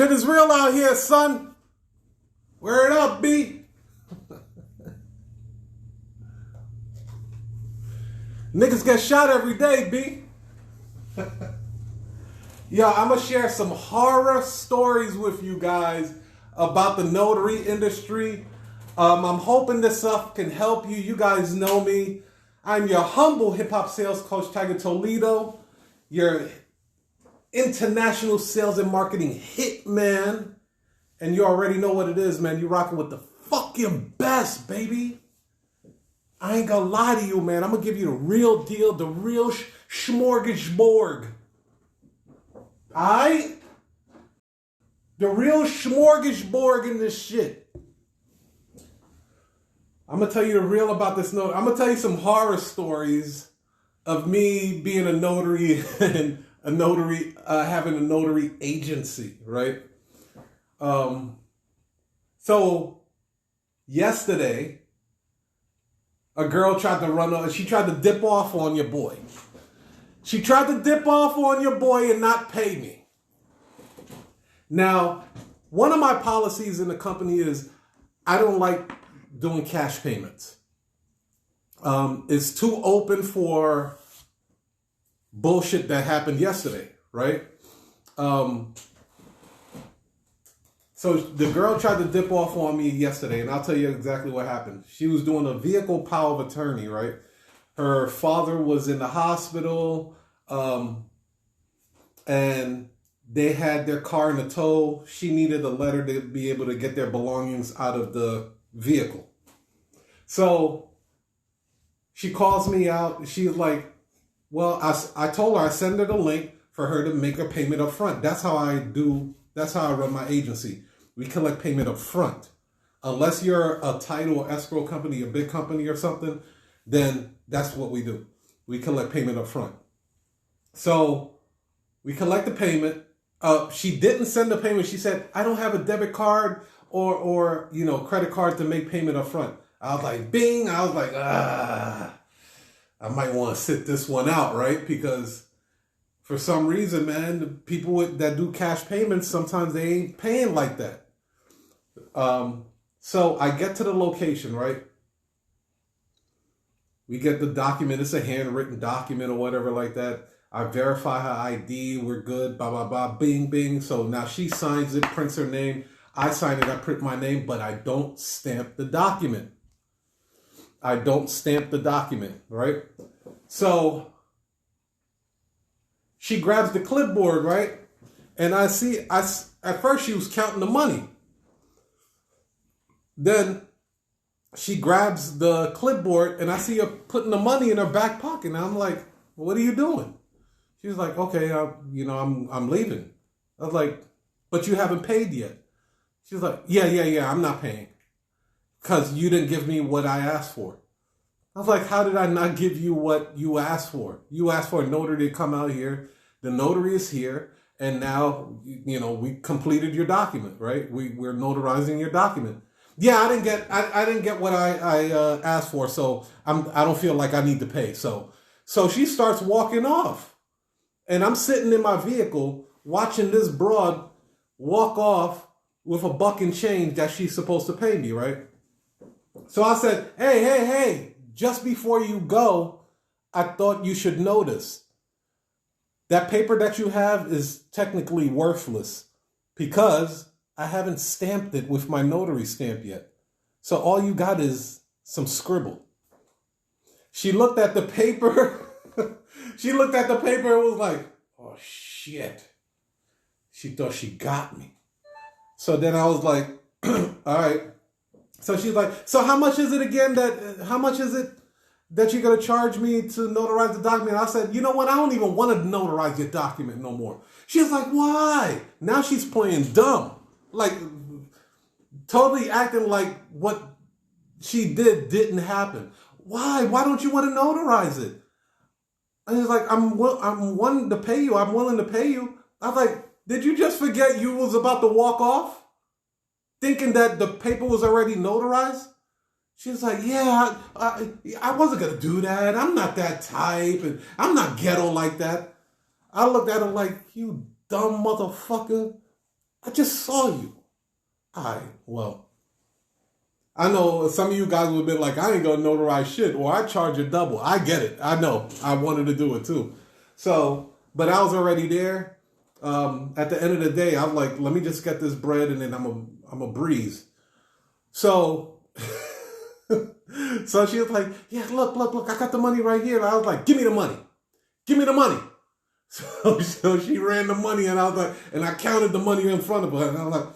Shit is real out here, son. Wear it up, B. Niggas get shot every day, B. Yo, I'm going to share some horror stories with you guys about the notary industry. I'm hoping this stuff can help you. You guys know me. I'm your humble hip-hop sales coach, Tiger Toledo. Your international sales and marketing hitman. And you already know what it is, man. You're rocking with the fucking best, baby. I ain't gonna lie to you, man. I'm gonna give you the real deal, the real smorgasbord. Alright? The real smorgasbord in this shit. I'm gonna tell you the real about this note. I'm gonna tell you some horror stories of me being a notary and a notary, having a notary agency, right? So yesterday, a girl tried to dip off on your boy. She tried to dip off on your boy and not pay me. Now, one of my policies in the company is I don't like doing cash payments. It's too open for bullshit that happened yesterday, right? So the girl tried to dip off on me yesterday, and I'll tell you exactly what happened. She was doing a vehicle power of attorney, right? Her father was in the hospital, and they had their car in a tow. She needed a letter to be able to get their belongings out of the vehicle. So she calls me out. She's like, well, I told her I send her the link for her to make a payment up front. That's how I run my agency. We collect payment up front. Unless you're a title or escrow company, a big company or something, then that's what we do. We collect payment up front. So we collect the payment. She didn't send the payment. She said, I don't have a debit card or credit card to make payment up front. I was like, bing. I was like, I might want to sit this one out, right? Because for some reason, man, the people that do cash payments, sometimes they ain't paying like that. So I get to the location, right? We get the document. It's a handwritten document or whatever like that. I verify her ID. We're good. Blah, blah, blah. Bing, bing. So now she signs it, prints her name. I sign it. I print my name, but I don't stamp the document. Right? So she grabs the clipboard, right? And at first she was counting the money. Then she grabs the clipboard and I see her putting the money in her back pocket. And I'm like, what are you doing? She was like, okay, I'm leaving. I was like, but you haven't paid yet. She was like, yeah, I'm not paying. Because you didn't give me what I asked for. I was like, how did I not give you what you asked for? You asked for a notary to come out here. The notary is here. And now, we completed your document, right? We're notarizing your document. Yeah, I didn't get what I asked for. So I don't feel like I need to pay. So she starts walking off. And I'm sitting in my vehicle watching this broad walk off with a buck and change that she's supposed to pay me, right? So I said, hey, just before you go, I thought you should notice. That paper that you have is technically worthless because I haven't stamped it with my notary stamp yet. So all you got is some scribble. She looked at the paper. And was like, oh, shit. She thought she got me. So then I was like, all right. So she's like, so how much is it again that you're going to charge me to notarize the document? I said, you know what? I don't even want to notarize your document no more. She's like, why? Now she's playing dumb. Like, totally acting like what she didn't happen. Why? Why don't you want to notarize it? And he's like, I'm willing to pay you. I'm willing to pay you. I was like, did you just forget you was about to walk off? Thinking that the paper was already notarized? She was like, yeah, I wasn't going to do that. I'm not that type. And I'm not ghetto like that. I looked at her like, you dumb motherfucker. I just saw you. All right, well, I know some of you guys would be like, I ain't gonna notarize shit, or I charge a double. I get it. I know. I wanted to do it too. So, but I was already there. At the end of the day, I'm like, let me just get this bread, and then I'm a breeze. So, so she was like, yeah, look, I got the money right here. And I was like, give me the money. Give me the money. So she ran the money, and I was like, and I counted the money in front of her, and I was like,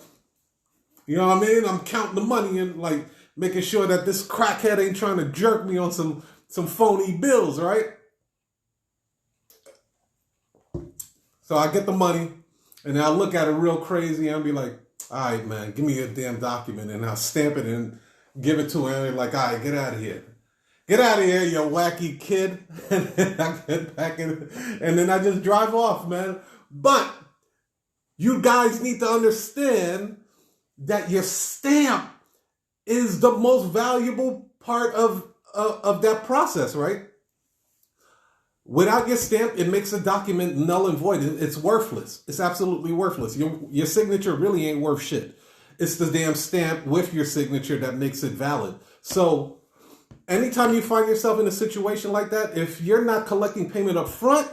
you know what I mean? I'm counting the money and like making sure that this crackhead ain't trying to jerk me on some phony bills, right? So I get the money, and I'll look at it real crazy, and I'll be like, all right, man, give me a damn document, and I'll stamp it and give it to her, and like, all right, get out of here. Get out of here, you wacky kid. And then I get back in, and then I just drive off, man. But you guys need to understand that your stamp is the most valuable part of that process, right? Without your stamp, it makes a document null and void. It's worthless. It's absolutely worthless. Your signature really ain't worth shit. It's the damn stamp with your signature that makes it valid. So anytime you find yourself in a situation like that, if you're not collecting payment up front,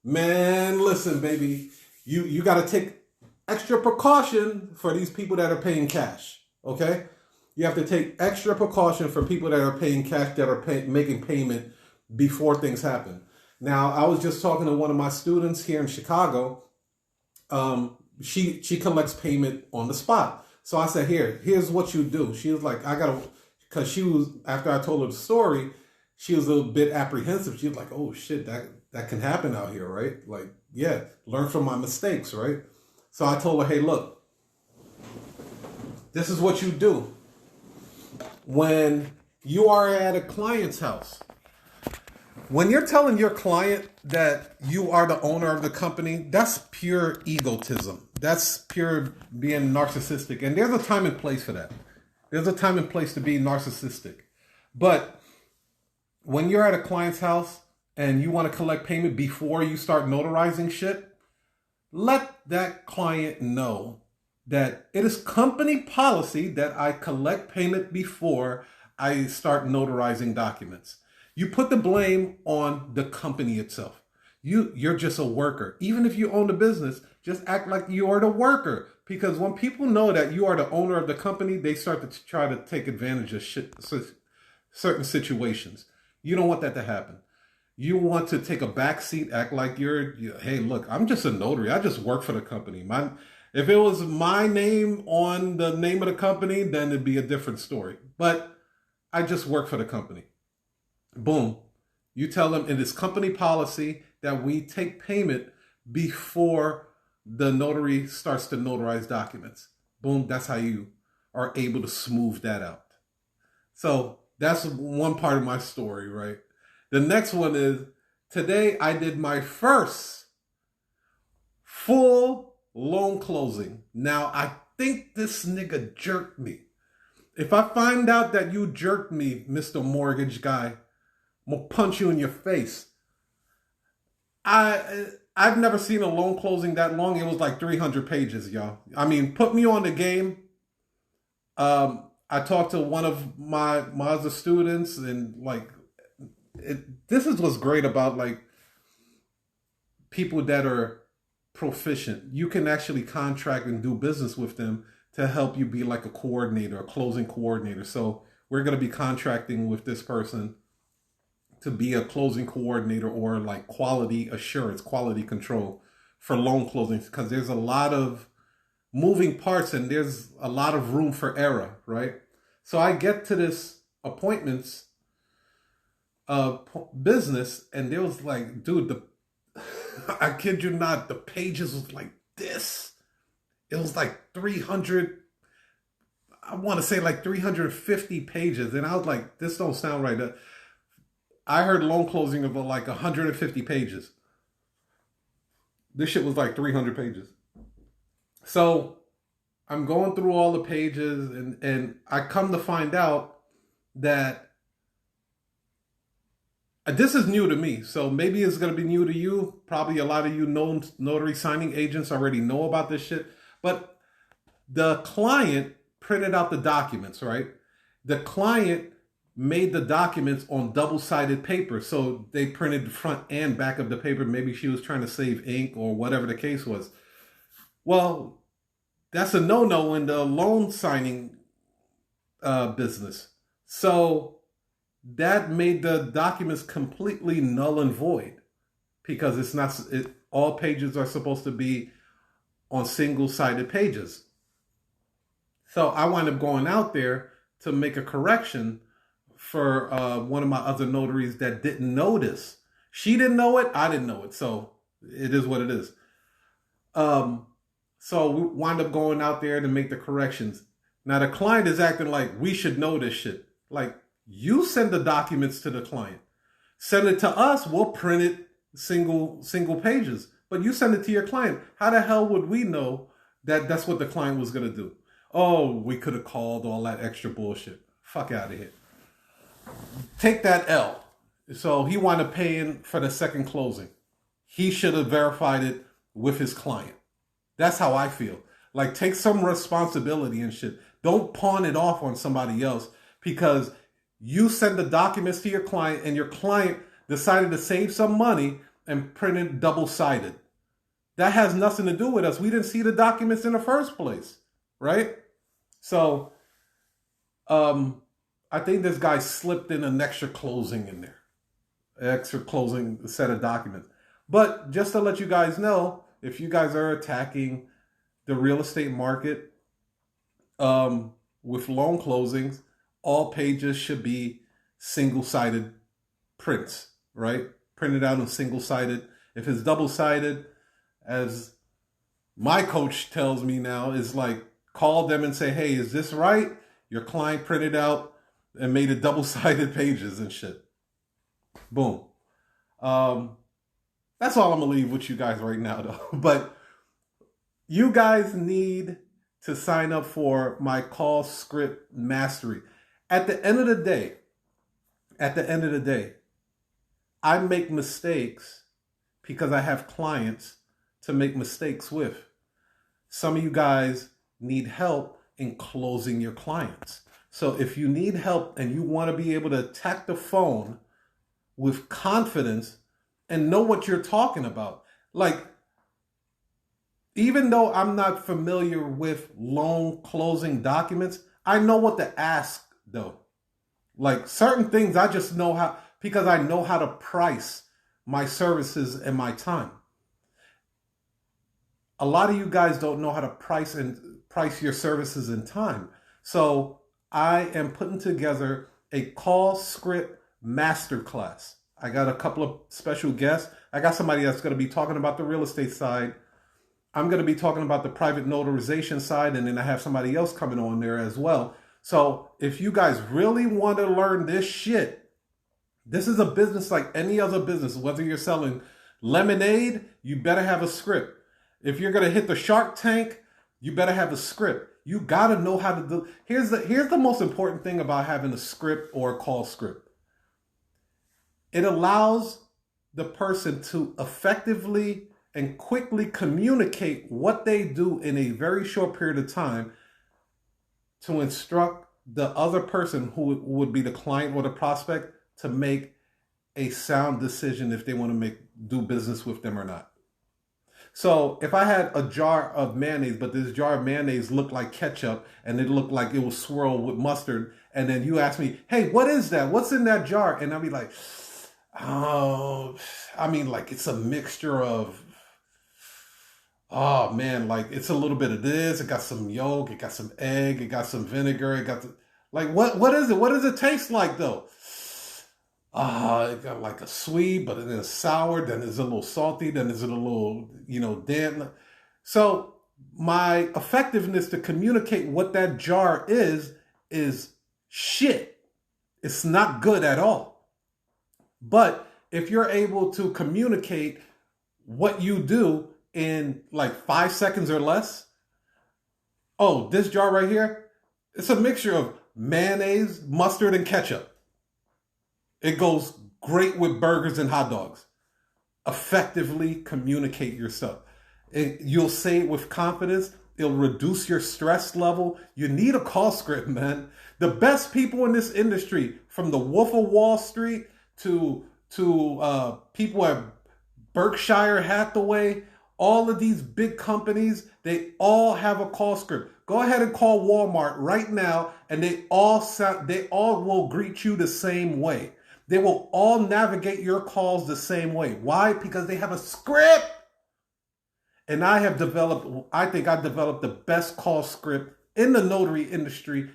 man, listen, baby, you got to take extra precaution for these people that are paying cash, okay? You have to take extra precaution for people that are paying cash, that are making payment before things happen. Now, I was just talking to one of my students here in Chicago. She collects payment on the spot. So I said, here's what you do. She was like, because she was, after I told her the story, she was a little bit apprehensive. She was like, oh shit, that can happen out here, right? Like, yeah, learn from my mistakes, right? So I told her, hey, look, this is what you do. When you are at a client's house, when you're telling your client that you are the owner of the company, that's pure egotism. That's pure being narcissistic. And there's a time and place for that. There's a time and place to be narcissistic. But when you're at a client's house and you want to collect payment before you start notarizing shit, let that client know that it is company policy that I collect payment before I start notarizing documents. You put the blame on the company itself. You're just a worker. Even if you own the business, just act like you are the worker. Because when people know that you are the owner of the company, they start to try to take advantage of certain situations. You don't want that to happen. You want to take a back seat, act like hey, look, I'm just a notary. I just work for the company. If it was my name on the name of the company, then it'd be a different story. But I just work for the company. Boom. You tell them it is company policy that we take payment before the notary starts to notarize documents. Boom. That's how you are able to smooth that out. So that's one part of my story, right? The next one is, today I did my first full loan closing. Now, I think this nigga jerked me. If I find out that you jerked me, Mr. Mortgage Guy, I'm gonna punch you in your face. I've never seen a loan closing that long. It was like 300 pages, y'all. I mean, put me on the game. I talked to one of my other students, and like, this is what's great about like people that are proficient. You can actually contract and do business with them to help you be like a coordinator, a closing coordinator. So we're going to be contracting with this person to be a closing coordinator, or like quality assurance, quality control for loan closings, because there's a lot of moving parts and there's a lot of room for error, right? So I get to this appointments business, and there was like, dude, I kid you not, the pages was like this. It was like 300, I want to say like 350 pages. And I was like, this don't sound right. I heard loan closing of like 150 pages. This shit was like 300 pages. So I'm going through all the pages, and I come to find out that this is new to me. So maybe it's going to be new to you. Probably a lot of you notary signing agents already know about this shit. But The client printed out the documents, right? The client made the documents on double-sided paper. So they printed the front and back of the paper. Maybe she was trying to save ink or whatever the case was. Well, that's a no-no in the loan signing business. So that made the documents completely null and void because it's not. All pages are supposed to be on single-sided pages. So I wound up going out there to make a correction for one of my other notaries that didn't know this. She didn't know it. I didn't know it. So it is what it is. So we wind up going out there to make the corrections. Now the client is acting like we should know this shit. Like, you send the documents to the client. Send it to us. We'll print it single pages. But you send it to your client. How the hell would we know that that's what the client was going to do? Oh, we could have called, all that extra bullshit. Fuck out of here. Take that L. So he wound up paying for the second closing. He should have verified it with his client. That's how I feel. Like, take some responsibility and shit. Don't pawn it off on somebody else because you send the documents to your client and your client decided to save some money and print it double-sided. That has nothing to do with us. We didn't see the documents in the first place, right? So, I think this guy slipped in an extra closing in there. Extra closing set of documents. But just to let you guys know, if you guys are attacking the real estate market with loan closings, all pages should be single-sided prints, right? Printed out on single-sided. If it's double-sided, as my coach tells me now, is like, call them and say, hey, is this right? Your client printed out and made it double-sided pages and shit. Boom. That's all I'm going to leave with you guys right now, though. But you guys need to sign up for my call script mastery. At the end of the day, I make mistakes because I have clients to make mistakes with. Some of you guys need help in closing your clients. So if you need help and you want to be able to attack the phone with confidence and know what you're talking about, like, even though I'm not familiar with loan closing documents, I know what to ask though. Like, certain things I just know how, because I know how to price my services and my time. A lot of you guys don't know how to price your services and time. So I am putting together a call script masterclass. I got a couple of special guests. I got somebody that's going to be talking about the real estate side. I'm going to be talking about the private notarization side, and then I have somebody else coming on there as well. So if you guys really want to learn this shit, this is a business like any other business. Whether you're selling lemonade, you better have a script. If you're going to hit the Shark Tank, you better have a script. You got to know how to do. Here's the most important thing about having a script or a call script. It allows the person to effectively and quickly communicate what they do in a very short period of time to instruct the other person who would be the client or the prospect to make a sound decision if they want to do business with them or not. So if I had a jar of mayonnaise, but this jar of mayonnaise looked like ketchup and it looked like it was swirled with mustard, and then you ask me, hey, what is that? What's in that jar? And I'll be like, oh, I mean, like, it's a mixture of, oh man, like, it's a little bit of this. It got some yolk, it got some egg, it got some vinegar, it got like, what is it? What does it taste like though? It got like a sweet, but then it's sour, then it's a little salty, then it's a little, damp. So my effectiveness to communicate what that jar is shit. It's not good at all. But if you're able to communicate what you do in like 5 seconds or less, oh, this jar right here, it's a mixture of mayonnaise, mustard, and ketchup. It goes great with burgers and hot dogs. Effectively communicate yourself. You'll say it with confidence. It'll reduce your stress level. You need a call script, man. The best people in this industry, from the Wolf of Wall Street to people at Berkshire Hathaway, all of these big companies, they all have a call script. Go ahead and call Walmart right now, and they all will greet you the same way. They will all navigate your calls the same way. Why? Because they have a script. And I think I developed the best call script in the notary industry.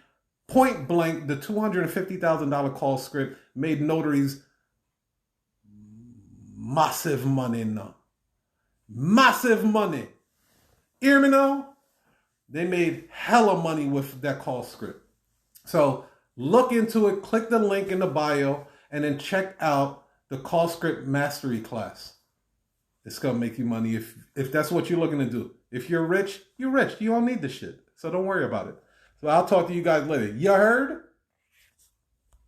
Point blank, the $250,000 call script made notaries massive money now. Massive money. Hear me now? They made hella money with that call script. So look into it, click the link in the bio, and then check out the call script mastery class. It's going to make you money if that's what you're looking to do. If you're rich, you're rich. You don't need this shit. So don't worry about it. So I'll talk to you guys later. You heard?